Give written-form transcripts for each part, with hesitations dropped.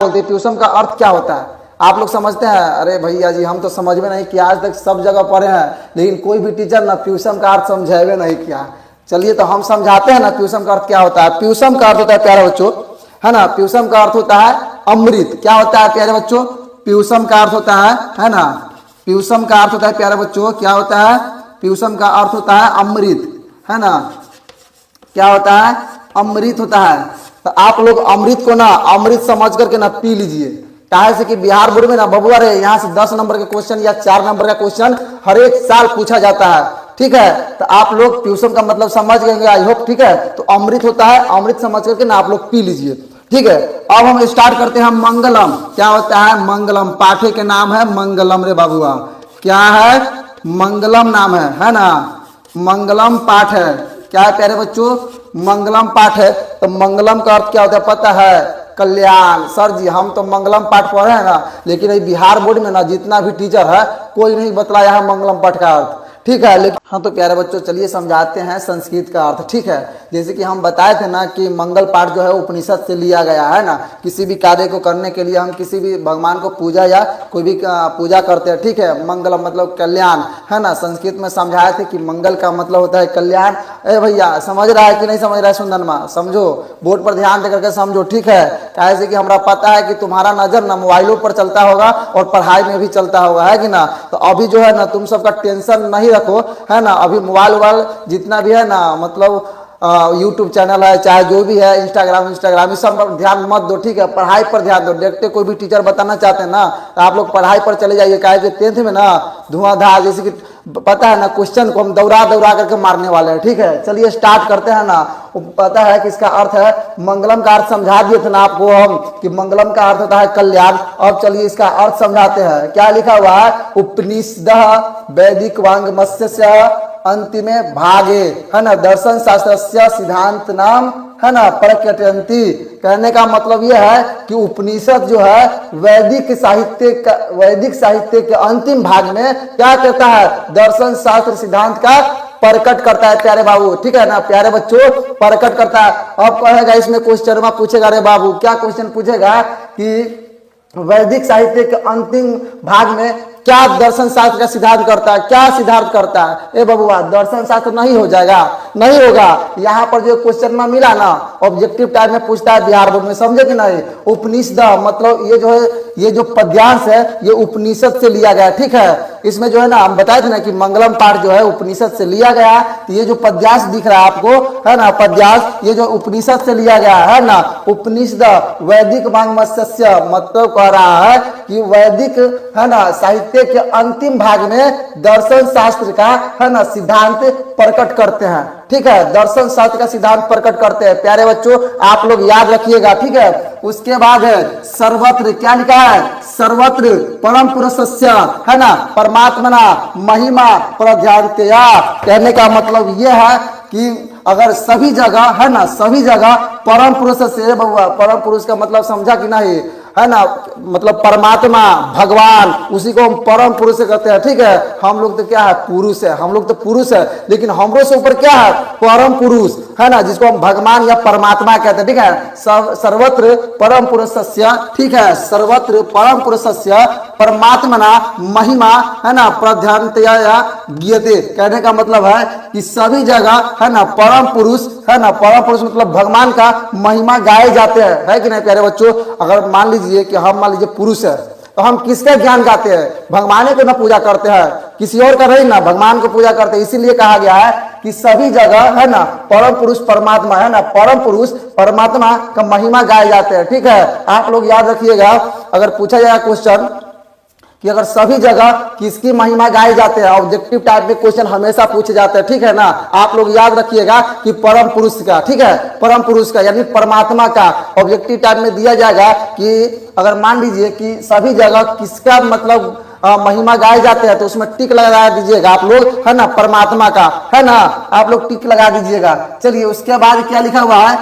बोलते हैं, प्यूसम का अर्थ क्या होता है आप लोग समझते हैं? अरे भैया जी हम तो समझ में नहीं कि आज तक सब जगह पढ़े हैं लेकिन कोई भी टीचर ना प्यूसम का अर्थ समझावे नहीं किया। चलिए तो हम समझाते हैं ना प्यूसम का अर्थ क्या होता है। प्यूसम का अर्थ होता है प्यारे बच्चों, है ना, प्यूसम का अर्थ होता है अमृत। क्या होता है प्यारे बच्चों? प्यूसम का अर्थ होता है ना, प्यूसम का अर्थ होता है प्यारे बच्चों, क्या होता है? प्यूसम का अर्थ होता है अमृत, है ना। क्या होता है? अमृत होता है। तो आप लोग अमृत को ना अमृत समझ करके ना पी लीजिए। काहे से कि बिहार बोर्ड में ना बबुआ रे यहाँ से 10 नंबर के क्वेश्चन या 4 नंबर का क्वेश्चन हर एक साल पूछा जाता है, ठीक है। तो आप लोग प्यूसम का मतलब समझ गए आई होप, ठीक है। तो अमृत होता है, अमृत समझ करके ना आप लोग पी लीजिए, ठीक है। अब हम स्टार्ट करते हैं मंगलम। क्या होता है? मंगलम। पाठे के नाम है मंगलम रे बाबुआ। क्या है? मंगलम नाम है ना। मंगलम पाठ है। क्या है प्यारे बच्चों? मंगलम पाठ है। तो मंगलम का अर्थ क्या होता है पता है? कल्याण। सर जी हम तो मंगलम पाठ पढ़े हैं ना, लेकिन बिहार बोर्ड में ना जितना भी टीचर है कोई नहीं बतलाया है मंगलम पाठ का अर्थ, ठीक है। लेकिन हाँ तो प्यारे बच्चों चलिए समझाते हैं संस्कृत का अर्थ, ठीक है। जैसे कि हम बताए थे ना कि मंगल पाठ जो है उपनिषद से लिया गया है ना। किसी भी कार्य को करने के लिए हम किसी भी भगवान को पूजा या कोई भी पूजा करते हैं, ठीक है। मंगल मतलब कल्याण, है ना। संस्कृत में समझाए थे कि मंगल का मतलब होता है कल्याण। ए भैया समझ रहा है कि नहीं समझ रहा है? सुंदरमा समझो, बोर्ड पर ध्यान दे करके समझो, ठीक है। कैसे कि हमारा पता है कि तुम्हारा नजर ना मोबाइलों पर चलता होगा और पढ़ाई में भी चलता होगा, है कि ना। तो अभी जो है ना तुम सबका टेंशन नहीं रखो, है ना। अभी मोबाइल जितना भी है ना, मतलब यूट्यूब चैनल है चाहे जो भी है, इंस्टाग्राम इस सब पर ध्यान मत दो, ठीक है। पढ़ाई पर ध्यान दो। देखते कोई भी टीचर बताना चाहते हैं ना तो आप लोग पढ़ाई पर चले जाइए। काहे कि 10th में ना धुआंधार जैसे कि पता है ना क्वेश्चन को हम दौड़ा करके मारने वाले हैं, ठीक है। चलिए स्टार्ट करते हैं ना। पता है कि इसका अर्थ है मंगलम का अर्थ समझा दिए थे ना आपको हम कि मंगलम का अर्थ होता है कल्याण। अब चलिए इसका अर्थ समझाते हैं। क्या लिखा हुआ है? उपनिषदः वैदिक वांग मत्स्य अंतिमे भागे, है ना, दर्शन शास्त्र सिद्धांत नाम, है ना, प्रकटयन्ति। कहने का मतलब यह है कि उपनिषद जो है वैदिक साहित्य के अंतिम भाग में क्या करता है? दर्शन शास्त्र सिद्धांत का प्रकट करता है प्यारे बाबू, ठीक है ना। प्यारे बच्चों प्रकट करता है। अब कहेगा इसमें क्वेश्चन में पूछेगा, रे बाबू क्या क्वेश्चन पूछेगा कि वैदिक साहित्य के अंतिम भाग में क्या दर्शन शास्त्र का सिद्धांत करता है, क्या सिद्धांत करता है? ए बबुआ दर्शन शास्त्र नहीं हो जाएगा, नहीं होगा। यहाँ पर जो क्वेश्चन में मिला ना ऑब्जेक्टिव टाइप में पूछता है बिहार बोर्ड में, समझे कि नहीं। उपनिषद मतलब ये जो है, ये जो पद्यांश है ये उपनिषद से लिया गया, ठीक है। इसमें जो है ना हम बताए थे ना कि मंगलम पाठ जो है उपनिषद से लिया गया। तो ये जो पद्यांश दिख रहा है आपको, है ना, पद्यांश ये जो उपनिषद से लिया गया है ना। उपनिषद वैदिक वांग मत्स्य मतलब कह रहा है कि वैदिक, है ना, साहित्य के अंतिम भाग में दर्शन शास्त्र का, है ना, सिद्धांत प्रकट करते हैं, ठीक है। दर्शन शास्त्र का सिद्धांत प्रकट करते हैं प्यारे बच्चों, आप लोग याद रखिएगा, ठीक है। उसके बाद है सर्वत्र। क्या लिखा है? सर्वत्र परम पुरुषस्य, है ना, परमात्मना महिमा प्रध्यानतया। कहने का मतलब यह है कि अगर सभी जगह, है ना, सभी जगह परम पुरुष से, बउआ परम पुरुष का मतलब समझा कि नहीं, है ना, मतलब परमात्मा भगवान, उसी को हम परम पुरुष से कहते हैं, ठीक है। हम लोग तो क्या है? पुरुष है, हम लोग तो पुरुष है, लेकिन हमरो से ऊपर क्या है? परम पुरुष, है ना, जिसको हम भगवान या परमात्मा कहते हैं, ठीक है। सर्वत्र परम पुरुषस्य, ठीक है, सर्वत्र परम पुरुषस्य परमात्मना महिमा, है ना, प्रध्यानतया ज्ञेयते। कहने का मतलब है कि सभी जगह, है ना, परम पुरुष, है ना, परम पुरुष मतलब भगवान का महिमा गाए जाते हैं, है कि नहीं प्यारे बच्चों। अगर मान लीजिए कि हम मान लीजिए पुरुष है तो हम किसका ज्ञान गाते हैं? भगवान को ना पूजा करते हैं, किसी और का नहीं ना, भगवान को पूजा करते हैं। इसीलिए कहा गया है कि सभी जगह, है ना, परम पुरुष परमात्मा, है ना, परम पुरुष परमात्मा का महिमा गाए जाते हैं, ठीक है। आप लोग याद रखिएगा अगर पूछा जाए क्वेश्चन कि अगर सभी जगह किसकी महिमा गाए जाते हैं, ऑब्जेक्टिव टाइप में क्वेश्चन हमेशा पूछे जाते हैं, ठीक है ना। आप लोग याद रखिएगा कि परम पुरुष का, ठीक है, परम पुरुष का यानी परमात्मा का ऑब्जेक्टिव टाइप में दिया जाएगा कि अगर मान लीजिए कि सभी जगह किसका मतलब महिमा गाए जाते हैं तो उसमें टिक लगा दीजिएगा आप लोग, है ना, परमात्मा का, है ना, आप लोग टिक लगा दीजिएगा। चलिए उसके बाद क्या लिखा हुआ है?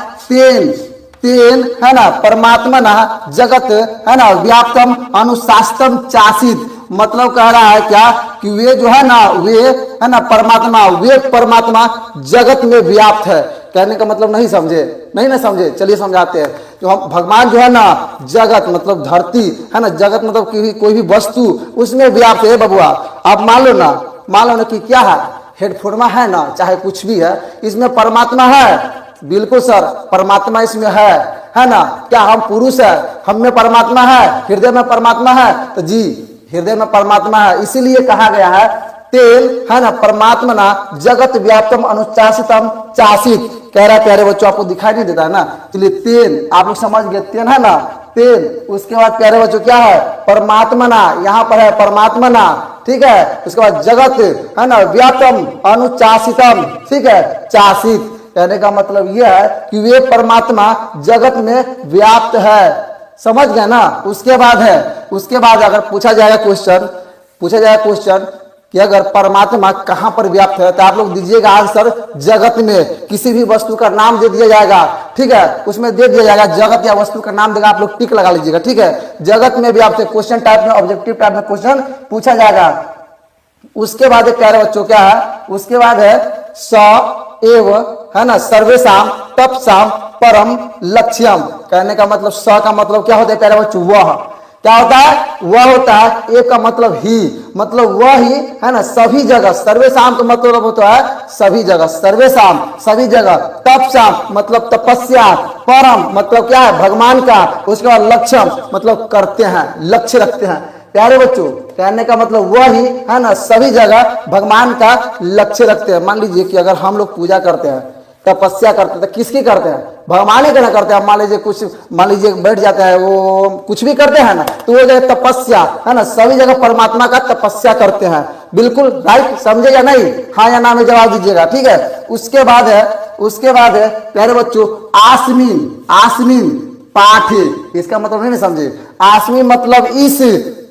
तेन, है ना, परमात्मा ना जगत, है ना, व्याप्तम अनुशास्तम चासित। मतलब कह रहा है क्या कि वे जो है ना, वे है ना परमात्मा, वे परमात्मा जगत में व्याप्त है। कहने का मतलब नहीं समझे, नहीं ना समझे, चलिए समझाते हैं। जो हम भगवान जो है ना, जगत मतलब धरती है ना, जगत मतलब कोई भी वस्तु उसमें व्याप्त है बबुआ। आप मान लो ना कि क्या है, हेडफोन में है ना, चाहे कुछ भी है, इसमें परमात्मा है। बिल्कुल सर, परमात्मा इसमें है ना। क्या हम पुरुष है, हम में परमात्मा है, हृदय में परमात्मा है, तो जी हृदय में परमात्मा है। इसीलिए कहा गया है तेन है ना परमात्मा ना जगत व्याप्तम अनुचासितम चासित। कह रहा है प्यारे बच्चों, आपको दिखाई नहीं देता है ना, चलिए तेन आप लोग समझ गए, तेन है ना, तेन। उसके बाद प्यारे बच्चों क्या है, परमात्मा ना, यहाँ पर है परमात्मा ना, ठीक है। उसके बाद जगत है ना व्याप्तम अनुचासितम, ठीक है, चासित। कहने का मतलब यह है कि वे परमात्मा जगत में व्याप्त है, समझ गए ना। उसके बाद अगर पूछा जाएगा क्वेश्चन कि अगर परमात्मा कहां पर व्याप्त है, तो आप लोग दीजिएगा आंसर जगत में। किसी भी वस्तु का नाम दे दिया जाएगा, ठीक है, उसमें दे दिया जाएगा जगत या वस्तु का नाम देगा, आप लोग टिक लगा लीजिएगा, ठीक है। जगत में व्याप्त है, क्वेश्चन टाइप में, ऑब्जेक्टिव टाइप में क्वेश्चन पूछा जाएगा। उसके बाद एक प्यारे बच्चों क्या है, उसके बाद है स एव है ना सर्वेशाम तपसाम परम लक्ष्यम। कहने का मतलब स का मतलब क्या होता है प्यारे बच्चों, वह क्या होता है, वह होता है। एक का मतलब ही, मतलब वह ही है ना सभी जगह। सर्वेशाम का मतलब होता है सभी जगह, सर्वेशाम सभी जगह। तपसाम मतलब तपस्या, परम मतलब क्या है भगवान का। उसके बाद लक्ष्यम मतलब करते हैं, लक्ष्य रखते हैं। प्यारे बच्चों कहने का मतलब वही है ना सभी जगह भगवान का लक्ष्य रखते हैं। मान लीजिए कि अगर हम लोग पूजा करते हैं, तपस्या करते हैं, तो किसकी करते हैं, भगवान ही का करते हैं। मान लीजिए बैठ जाता है, वो कुछ भी करते हैं ना, तो वो जो तपस्या है ना, सभी जगह परमात्मा का तपस्या करते हैं। बिल्कुल राइट, समझे या नहीं, हाँ या ना में जवाब दीजिएगा, ठीक है। उसके बाद है प्यारे बच्चों आसमीन पाठ। इसका मतलब नहीं समझे, आसमीन मतलब इस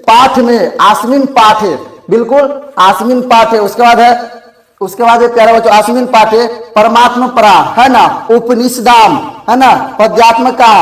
पाठ में, आसमीन पाठ है, बिल्कुल आसमीन पाठ है। उसके बाद प्यारे बच्चों आसमीन पाठ है परमात्मा परा है ना, उपनिषदाम है ना, पद्यात्मक का।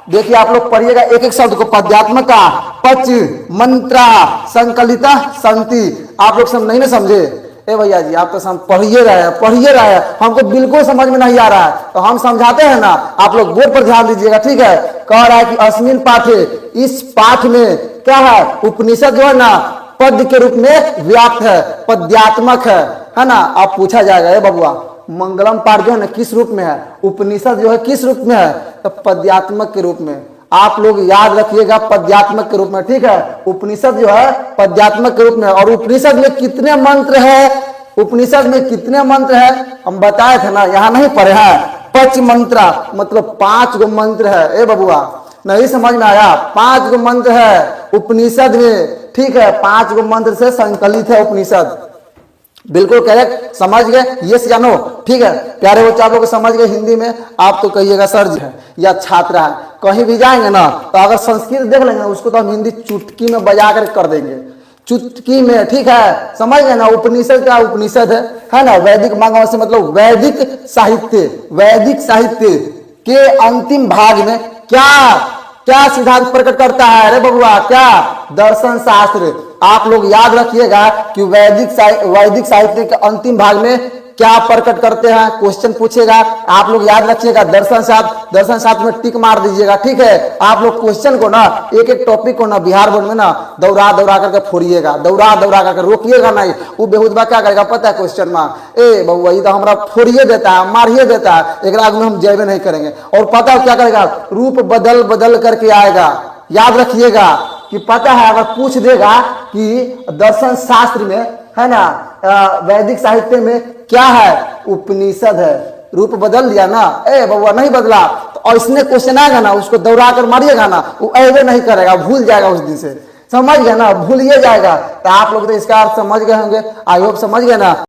देखिए आप लोग पढ़िएगा एक एक शब्द को, पद्यात्मक का, पच मंत्रा संकलिता संति। आप लोग सब नहीं ना समझे, ए भैया जी आप तो पढ़िए रहे हैं, हमको बिल्कुल समझ में नहीं आ रहा है, तो हम समझाते हैं ना, आप लोग बोर्ड पर ध्यान दीजिएगा, ठीक है। कह रहा है कि आसमीन पाठ है, इस पाठ में क्या है, उपनिषद जो है ना पद के रूप में व्याप्त है, पद्यात्मक है ना। अब पूछा जाएगा ए बबुआ मंगलम पाठ जो है ना किस रूप में है, उपनिषद जो है किस रूप में है, तो पद्यात्मक के रूप में। आप लोग याद रखिएगा पद्यात्मक के रूप में, ठीक है। उपनिषद जो है पद्यात्मक के रूप में। और उपनिषद में कितने मंत्र है, हम बताए थे ना, यहाँ नहीं पढ़े हैं। पच मंत्रा मतलब 5 गो मंत्र है, ए बबुआ नहीं समझ में आया, 5 गो मंत्र है उपनिषद में, ठीक है। 5 गो मंत्र से संकलित है उपनिषद, बिल्कुल करेक्ट, समझ गए, यस या नो, ठीक है। प्यारे बच्चों आप लोग समझ गए हिंदी में, आप तो कहिएगा सर जी है या छात्र है। कहीं भी जाएंगे ना, तो अगर संस्कृत देख लेंगे उसको तो हम हिंदी चुटकी में बजा कर देंगे, चुटकी में, ठीक है, समझ गए ना। उपनिषद क्या उपनिषद है ना, वैदिक मांग से मतलब वैदिक साहित्य के अंतिम भाग में क्या सिद्धांत प्रकट करता है, अरे बबुआ क्या, दर्शन शास्त्र। आप लोग याद रखिएगा कि वैदिक साहित्य के अंतिम भाग में क्या प्रकट करते हैं, क्वेश्चन पूछेगा, आप लोग याद रखिएगा दर्शन शास्त्र में टिक मार दीजिएगा, ठीक है। आप लोग क्वेश्चन को ना एक एक टॉपिक को ना बिहार बोर्ड में ना दौड़ा करके फोड़िएगा, दौड़ा करके रोकिएगा नहीं। वो बेहुदबा क्या करेगा पता है क्वेश्चन में, ए बबुआ ये तो हमारा फोड़िए देता है, मारिए देता है, एक आग में हम जयबे नहीं करेंगे। और पता है क्या करेगा, रूप बदल करके आएगा। याद रखिएगा कि पता है अगर पूछ देगा कि दर्शन शास्त्र में है ना वैदिक साहित्य में क्या है, उपनिषद है, रूप बदल दिया ना, ए बबुआ नहीं बदला, तो इसने क्वेश्चन आएगा ना उसको दौड़ा कर मारिएगा ना, वो ऐसे नहीं करेगा, भूल जाएगा उस दिन से, समझ गए ना, भूलिए जाएगा। तो आप लोग तो इसका अर्थ समझ गए होंगे, आई होप समझ गए ना।